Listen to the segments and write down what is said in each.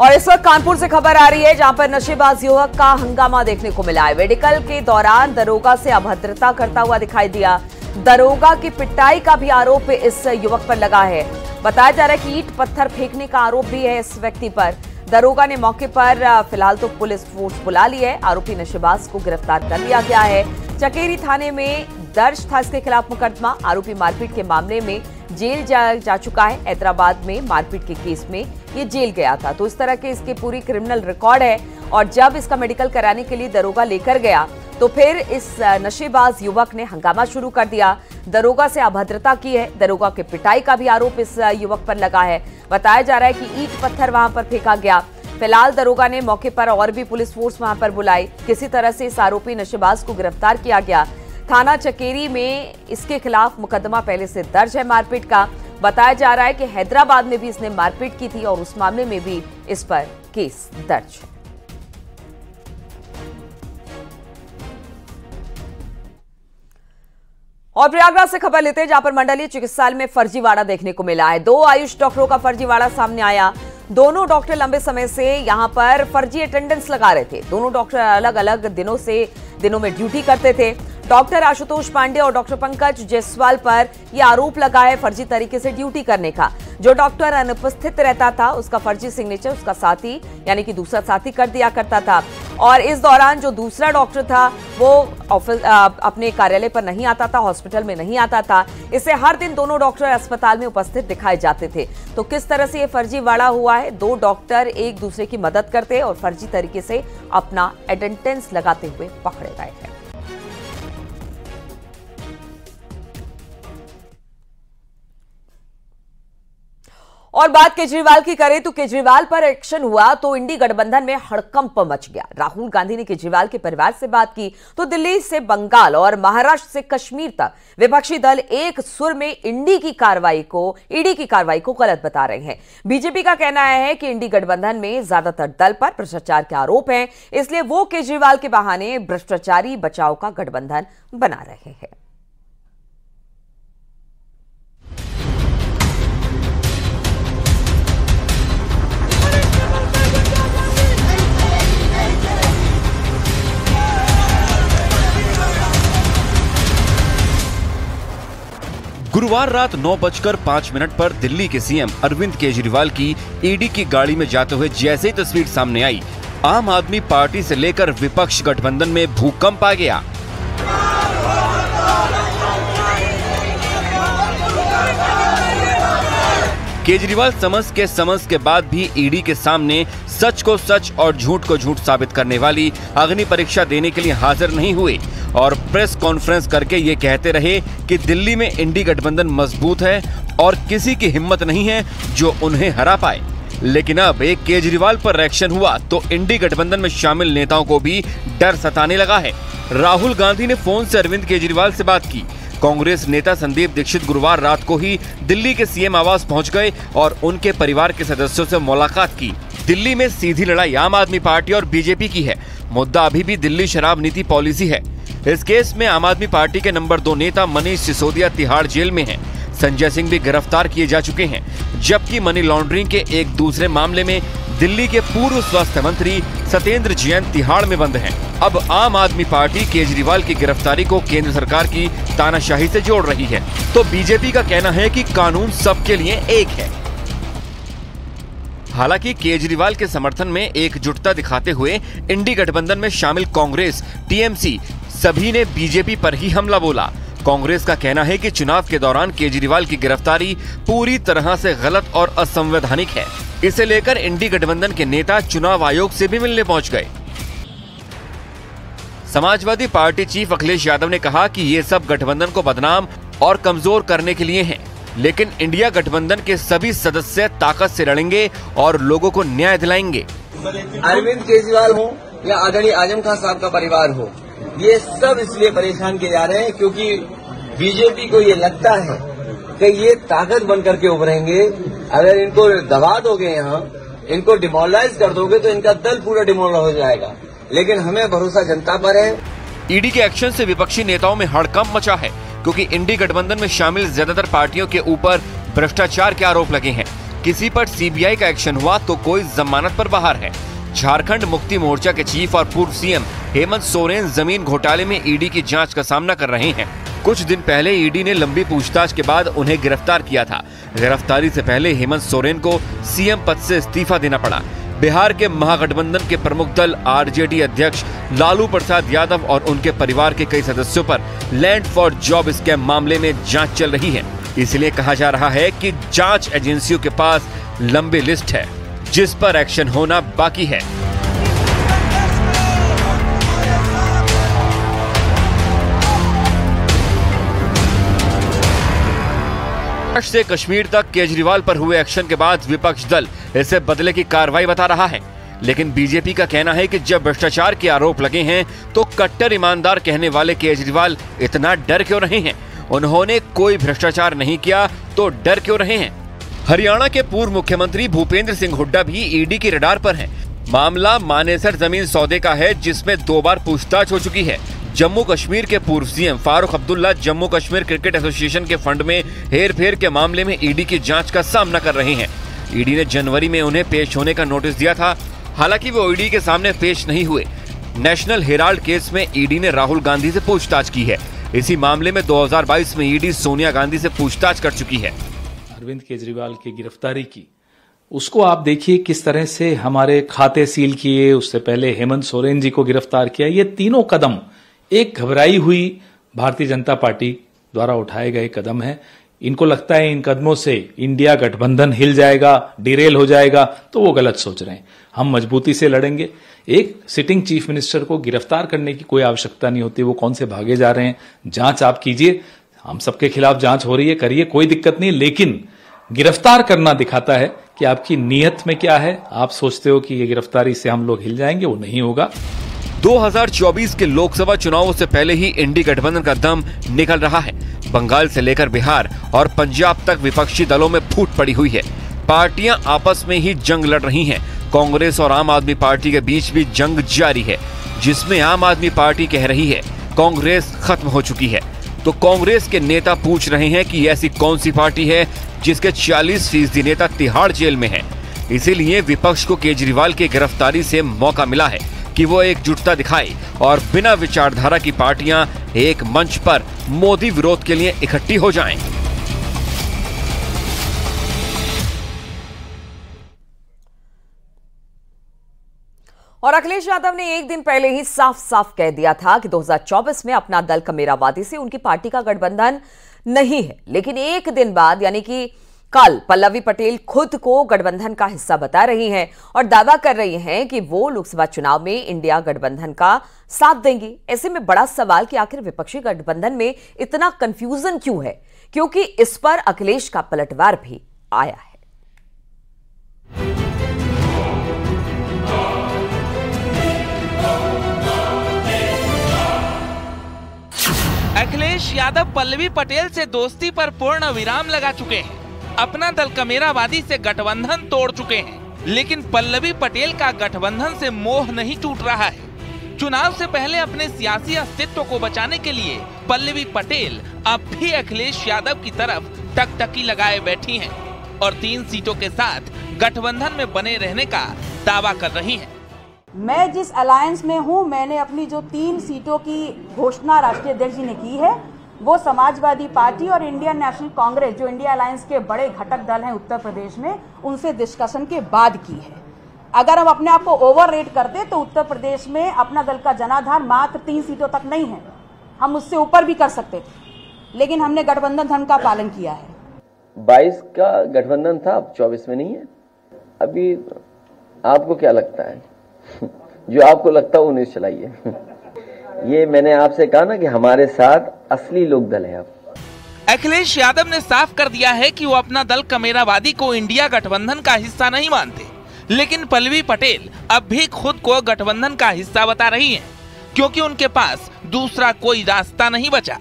और इस वक्त कानपुर से खबर आ रही है, जहां पर नशेबाज युवक का हंगामा देखने को मिला है। मेडिकल के दौरान दरोगा से अभद्रता करता हुआ दिखाई दिया। दरोगा की पिटाई का भी आरोप इस युवक पर लगा है। बताया जा रहा है कि ईंट पत्थर फेंकने का आरोप भी है इस व्यक्ति पर। दरोगा ने मौके पर फिलहाल तो पुलिस फोर्स बुला ली है। आरोपी नशेबाज को गिरफ्तार कर लिया गया है। चकेरी थाने में दर्ज था इसके खिलाफ मुकदमा। आरोपी मारपीट के मामले में जेल जा चुका है। हैदराबाद में मारपीट के केस में ये जेल गया था। तो इस तरह के इसके पूरी क्रिमिनल रिकॉर्ड है। और जब इसका मेडिकल कराने के लिए दरोगा लेकर गया तो फिर इस नशेबाज युवक ने हंगामा शुरू कर दिया। दरोगा से अभद्रता की है। दरोगा की पिटाई का भी आरोप इस युवक पर लगा है। बताया जा रहा है कि ईंट पत्थर वहां पर फेंका गया। फिलहाल दरोगा ने मौके पर और भी पुलिस फोर्स वहां पर बुलाई। किसी तरह से इस आरोपी नशेबाज को गिरफ्तार किया गया। थाना चकेरी में इसके खिलाफ मुकदमा पहले से दर्ज है मारपीट का। बताया जा रहा है कि हैदराबाद में भी इसने मारपीट की थी और उस मामले में भी इस पर केस दर्ज है। और प्रयागराज से खबर लेते हैं, जहां पर मंडलीय चिकित्सालय में फर्जीवाड़ा देखने को मिला है। 2 आयुष डॉक्टरों का फर्जीवाड़ा सामने आया। दोनों डॉक्टर लंबे समय से यहां पर फर्जी अटेंडेंस लगा रहे थे। दोनों डॉक्टर अलग अलग दिनों में ड्यूटी करते थे। डॉक्टर आशुतोष पांडे और डॉक्टर पंकज जायसवाल पर यह आरोप लगा है फर्जी तरीके से ड्यूटी करने का। जो डॉक्टर अनुपस्थित रहता था उसका फर्जी सिग्नेचर उसका साथी यानी कि दूसरा साथी कर दिया करता था। और इस दौरान जो दूसरा डॉक्टर था वो ऑफिस अपने कार्यालय पर नहीं आता था, हॉस्पिटल में नहीं आता था। इससे हर दिन दोनों डॉक्टर अस्पताल में उपस्थित दिखाए जाते थे। तो किस तरह से ये फर्जीवाड़ा हुआ है? 2 डॉक्टर एक दूसरे की मदद करते और फर्जी तरीके से अपना अटेंडेंस लगाते हुए पकड़े गए हैं। और बात केजरीवाल की करें तो केजरीवाल पर एक्शन हुआ तो इंडी गठबंधन में हड़कंप मच गया। राहुल गांधी ने केजरीवाल के परिवार से बात की तो दिल्ली से बंगाल और महाराष्ट्र से कश्मीर तक विपक्षी दल एक सुर में ईडी की कार्रवाई को गलत बता रहे हैं। बीजेपी का कहना है कि इंडी गठबंधन में ज्यादातर दल पर भ्रष्टाचार के आरोप हैं, इसलिए वो केजरीवाल के बहाने भ्रष्टाचारी बचाव का गठबंधन बना रहे हैं। गुरुवार रात 9:05 पर दिल्ली के सीएम अरविंद केजरीवाल की ईडी की गाड़ी में जाते हुए जैसे ही तस्वीर सामने आई, आम आदमी पार्टी से लेकर विपक्ष गठबंधन में भूकंप आ गया। केजरीवाल समझ के बाद भी ईडी के सामने सच को सच और झूठ को झूठ साबित करने वाली अग्नि परीक्षा देने के लिए हाजिर नहीं हुए और प्रेस कॉन्फ्रेंस करके ये कहते रहे कि दिल्ली में इंडी गठबंधन मजबूत है और किसी की हिम्मत नहीं है जो उन्हें हरा पाए। लेकिन अब एक केजरीवाल पर रिएक्शन हुआ तो इंडी गठबंधन में शामिल नेताओं को भी डर सताने लगा है। राहुल गांधी ने फोन से अरविंद केजरीवाल से बात की। कांग्रेस नेता संदीप दीक्षित गुरुवार रात को ही दिल्ली के सीएम आवास पहुंच गए और उनके परिवार के सदस्यों से मुलाकात की। दिल्ली में सीधी लड़ाई आम आदमी पार्टी और बीजेपी की है। मुद्दा अभी भी दिल्ली शराब नीति पॉलिसी है। इस केस में आम आदमी पार्टी के नंबर 2 नेता मनीष सिसोदिया तिहाड़ जेल में हैं। संजय सिंह भी गिरफ्तार किए जा चुके हैं, जबकि मनी लॉन्ड्रिंग के एक दूसरे मामले में दिल्ली के पूर्व स्वास्थ्य मंत्री सत्येंद्र जैन तिहाड़ में बंद हैं। अब आम आदमी पार्टी केजरीवाल की गिरफ्तारी को केंद्र सरकार की तानाशाही से जोड़ रही है, तो बीजेपी का कहना है कि कानून सबके लिए एक है। हालांकि केजरीवाल के समर्थन में एकजुटता दिखाते हुए इंडी गठबंधन में शामिल कांग्रेस, टीएमसी सभी ने बीजेपी पर ही हमला बोला। कांग्रेस का कहना है कि चुनाव के दौरान केजरीवाल की गिरफ्तारी पूरी तरह से गलत और असंवैधानिक है। इसे लेकर इंडी गठबंधन के नेता चुनाव आयोग से भी मिलने पहुंच गए। समाजवादी पार्टी चीफ अखिलेश यादव ने कहा कि ये सब गठबंधन को बदनाम और कमजोर करने के लिए हैं, लेकिन इंडिया गठबंधन के सभी सदस्य ताकत से लड़ेंगे और लोगों को न्याय दिलाएंगे। अरविंद केजरीवाल हो या आदरणीय आजम खान साहब का परिवार हो, ये सब इसलिए परेशान किए जा रहे हैं क्योंकि बीजेपी को ये लगता है कि ये ताकत बन करके उभरेंगे। अगर इनको दबा दोगे, यहाँ इनको डिमोरलाइज कर दोगे तो इनका दल पूरा डिमोरलाइज हो जाएगा। लेकिन हमें भरोसा जनता पर है। ईडी के एक्शन से विपक्षी नेताओं में हड़कंप मचा है, क्योंकि इंडी गठबंधन में शामिल ज्यादातर पार्टियों के ऊपर भ्रष्टाचार के आरोप लगे हैं। किसी पर सीबीआई का एक्शन हुआ तो कोई जमानत पर बाहर है। झारखंड मुक्ति मोर्चा के चीफ और पूर्व सीएम हेमंत सोरेन जमीन घोटाले में ईडी की जांच का सामना कर रहे हैं। कुछ दिन पहले ईडी ने लंबी पूछताछ के बाद उन्हें गिरफ्तार किया था। गिरफ्तारी से पहले हेमंत सोरेन को सीएम पद से इस्तीफा देना पड़ा। बिहार के महागठबंधन के प्रमुख दल आरजेडी अध्यक्ष लालू प्रसाद यादव और उनके परिवार के कई सदस्यों पर लैंड फॉर जॉब स्कैम मामले में जांच चल रही है। इसलिए कहा जा रहा है कि जांच एजेंसियों के पास लंबी लिस्ट है जिस पर एक्शन होना बाकी है। से कश्मीर तक केजरीवाल पर हुए एक्शन के बाद विपक्ष दल इसे बदले की कार्रवाई बता रहा है। लेकिन बीजेपी का कहना है कि जब भ्रष्टाचार के आरोप लगे हैं तो कट्टर ईमानदार कहने वाले केजरीवाल इतना डर क्यों रहे हैं? उन्होंने कोई भ्रष्टाचार नहीं किया तो डर क्यों रहे हैं? हरियाणा के पूर्व मुख्यमंत्री भूपेंद्र सिंह हुड्डा भी ईडी की रडार पर हैं। मामला मानेसर जमीन सौदे का है जिसमें 2 बार पूछताछ हो चुकी है। जम्मू कश्मीर के पूर्व CM Farooq Abdullah Jammu Kashmir cricket association के फंड में हेरफेर के मामले में ईडी की जांच का सामना कर रहे हैं। ईडी ने जनवरी में उन्हें पेश होने का नोटिस दिया था, हालांकि वो ईडी के सामने पेश नहीं हुए। नेशनल हेराल्ड केस में ईडी ने राहुल गांधी से पूछताछ की है। इसी मामले में 2022 में ईडी सोनिया गांधी से पूछताछ कर चुकी है। अरविंद केजरीवाल की गिरफ्तारी की, उसको आप देखिए किस तरह से हमारे खाते सील किए, उससे पहले हेमंत सोरेन जी को गिरफ्तार किया। ये तीनों कदम एक घबराई हुई भारतीय जनता पार्टी द्वारा उठाए गए कदम है। इनको लगता है इन कदमों से इंडिया गठबंधन हिल जाएगा, डिरेल हो जाएगा, तो वो गलत सोच रहे हैं। हम मजबूती से लड़ेंगे। एक सिटिंग चीफ मिनिस्टर को गिरफ्तार करने की कोई आवश्यकता नहीं होती। वो कौन से भागे जा रहे हैं? जांच आप कीजिए, हम सबके खिलाफ जांच हो रही है, करिए, कोई दिक्कत नहीं। लेकिन गिरफ्तार करना दिखाता है कि आपकी नीयत में क्या है। आप सोचते हो कि ये गिरफ्तारी से हम लोग हिल जाएंगे, वो नहीं होगा। 2024 के लोकसभा चुनावों से पहले ही इंडी गठबंधन का दम निकल रहा है। बंगाल से लेकर बिहार और पंजाब तक विपक्षी दलों में फूट पड़ी हुई है। पार्टियां आपस में ही जंग लड़ रही हैं। कांग्रेस और आम आदमी पार्टी के बीच भी जंग जारी है, जिसमें आम आदमी पार्टी कह रही है कांग्रेस खत्म हो चुकी है, तो कांग्रेस के नेता पूछ रहे हैं कि ऐसी कौन सी पार्टी है जिसके 40% नेता तिहाड़ जेल में हैं। इसीलिए विपक्ष को केजरीवाल की गिरफ्तारी से मौका मिला है कि वो एकजुटता दिखाए और बिना विचारधारा की पार्टियां एक मंच पर मोदी विरोध के लिए इकट्ठी हो जाएं। और अखिलेश यादव ने एक दिन पहले ही साफ साफ कह दिया था कि 2024 में अपना दल कमेरावादी से उनकी पार्टी का गठबंधन नहीं है। लेकिन एक दिन बाद यानी कि कल पल्लवी पटेल खुद को गठबंधन का हिस्सा बता रही हैं और दावा कर रही हैं कि वो लोकसभा चुनाव में इंडिया गठबंधन का साथ देंगी। ऐसे में बड़ा सवाल कि आखिर विपक्षी गठबंधन में इतना कंफ्यूजन क्यों है, क्योंकि इस पर अखिलेश का पलटवार भी आया है। अखिलेश यादव पल्लवी पटेल से दोस्ती पर पूर्ण विराम लगा चुके हैं। अपना दल कमेरावादी से गठबंधन तोड़ चुके हैं। लेकिन पल्लवी पटेल का गठबंधन से मोह नहीं टूट रहा है। चुनाव से पहले अपने सियासी अस्तित्व को बचाने के लिए पल्लवी पटेल अब भी अखिलेश यादव की तरफ टकटकी लगाए बैठी हैं और 3 सीटों के साथ गठबंधन में बने रहने का दावा कर रही हैं। मैं जिस अलायंस में हूं, मैंने अपनी जो 3 सीटों की घोषणा राष्ट्रीय अध्यक्ष जी ने की है, वो समाजवादी पार्टी और इंडियन नेशनल कांग्रेस, जो इंडिया अलायंस के बड़े घटक दल हैं उत्तर प्रदेश में, उनसे डिस्कशन के बाद की है। अगर हम अपने आप को ओवर रेट करते तो उत्तर प्रदेश में अपना दल का जनाधार मात्र 3 सीटों तक नहीं है, हम उससे ऊपर भी कर सकते थे। लेकिन हमने गठबंधन धर्म का पालन किया है। 22 का गठबंधन था, अब 24 में नहीं है। अभी आपको क्या लगता है? जो आपको लगता है वो न्यूज़ चलाइए। ये मैंने आपसे कहा ना कि हमारे साथ असली लोक दल है। अब अखिलेश यादव ने साफ कर दिया है कि वो अपना दल कमेरावादी को इंडिया गठबंधन का हिस्सा नहीं मानते। लेकिन पल्लवी पटेल अब भी खुद को गठबंधन का हिस्सा बता रही हैं, क्योंकि उनके पास दूसरा कोई रास्ता नहीं बचा।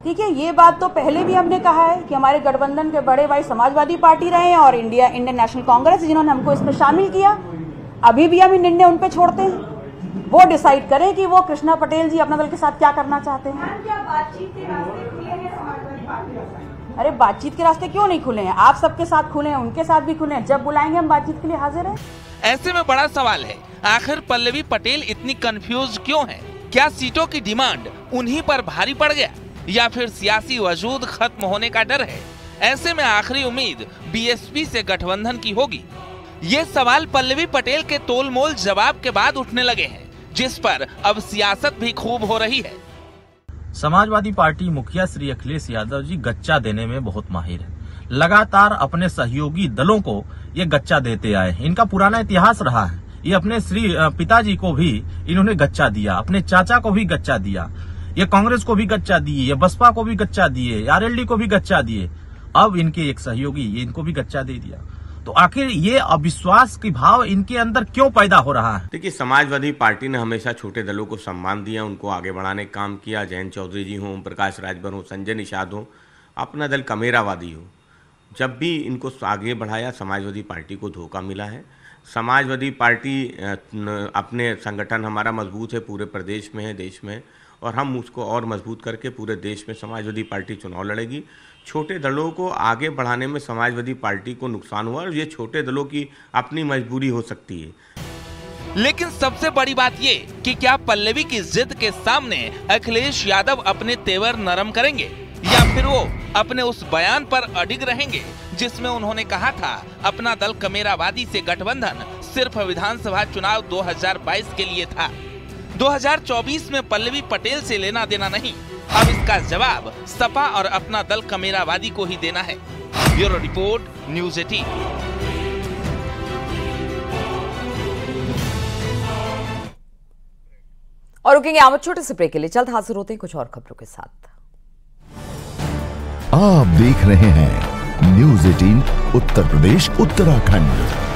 ठीक है, ये बात तो पहले भी हमने कहा है कि हमारे गठबंधन के बड़े भाई समाजवादी पार्टी रहे हैं और इंडियन नेशनल कांग्रेस, जिन्होंने हमको इसमें शामिल किया। अभी भी हम निर्णय उन पे छोड़ते हैं, वो डिसाइड करें कि वो कृष्णा पटेल जी अपना दल के साथ क्या करना चाहते हैं। अरे बातचीत के रास्ते क्यों नहीं खुले हैं? आप सबके साथ खुले हैं, उनके साथ भी खुले हैं। जब बुलाएंगे हम बातचीत के लिए हाजिर हैं। ऐसे में बड़ा सवाल है, आखिर पल्लवी पटेल इतनी कंफ्यूज क्यों है? क्या सीटों की डिमांड उन्हीं पर भारी पड़ गया या फिर सियासी वजूद खत्म होने का डर है? ऐसे में आखिरी उम्मीद बीएसपी से गठबंधन की होगी। ये सवाल पल्लवी पटेल के तोलमोल जवाब के बाद उठने लगे हैं, जिस पर अब सियासत भी खूब हो रही है। समाजवादी पार्टी मुखिया श्री अखिलेश यादव जी गच्चा देने में बहुत माहिर है। लगातार अपने सहयोगी दलों को ये गच्चा देते आए हैं। इनका पुराना इतिहास रहा है। ये अपने श्री पिताजी को भी इन्होंने गच्चा दिया, अपने चाचा को भी गच्चा दिया, ये कांग्रेस को भी गच्चा दिए, ये बसपा को भी गच्चा दिए, आरएलडी को भी गच्चा दिए। अब इनके एक सहयोगी ये इनको भी गच्चा दे दिया। तो आखिर ये अविश्वास की भाव इनके अंदर क्यों पैदा हो रहा है? देखिए, समाजवादी पार्टी ने हमेशा छोटे दलों को सम्मान दिया, उनको आगे बढ़ाने का काम किया। जयंत चौधरी जी हों, ओम प्रकाश राजभर हो, संजय निषाद हो, अपना दल कमेरावादी हो, जब भी इनको आगे बढ़ाया समाजवादी पार्टी को धोखा मिला है। समाजवादी पार्टी अपने संगठन हमारा मजबूत है, पूरे प्रदेश में है, देश में है, और हम उसको और मजबूत करके पूरे देश में समाजवादी पार्टी चुनाव लड़ेगी। छोटे दलों को आगे बढ़ाने में समाजवादी पार्टी को नुकसान हुआ और ये छोटे दलों की अपनी मजबूरी हो सकती है। लेकिन सबसे बड़ी बात ये कि क्या पल्लवी की जिद के सामने अखिलेश यादव अपने तेवर नरम करेंगे या फिर वो अपने उस बयान पर अडिग रहेंगे जिसमें उन्होंने कहा था अपना दल कमेरावादी से गठबंधन सिर्फ विधानसभा चुनाव 2022 के लिए था। 2024 में पल्लवी पटेल से लेना देना नहीं, अब इसका जवाब सपा और अपना दल कमेरावादी को ही देना है। Bureau report, news 18। और रुकेंगे आमद छोटे से ब्रेक के लिए, जल्द हाजिर होते हैं कुछ और खबरों के साथ। आप देख रहे हैं न्यूज़ 18 उत्तर प्रदेश उत्तराखंड।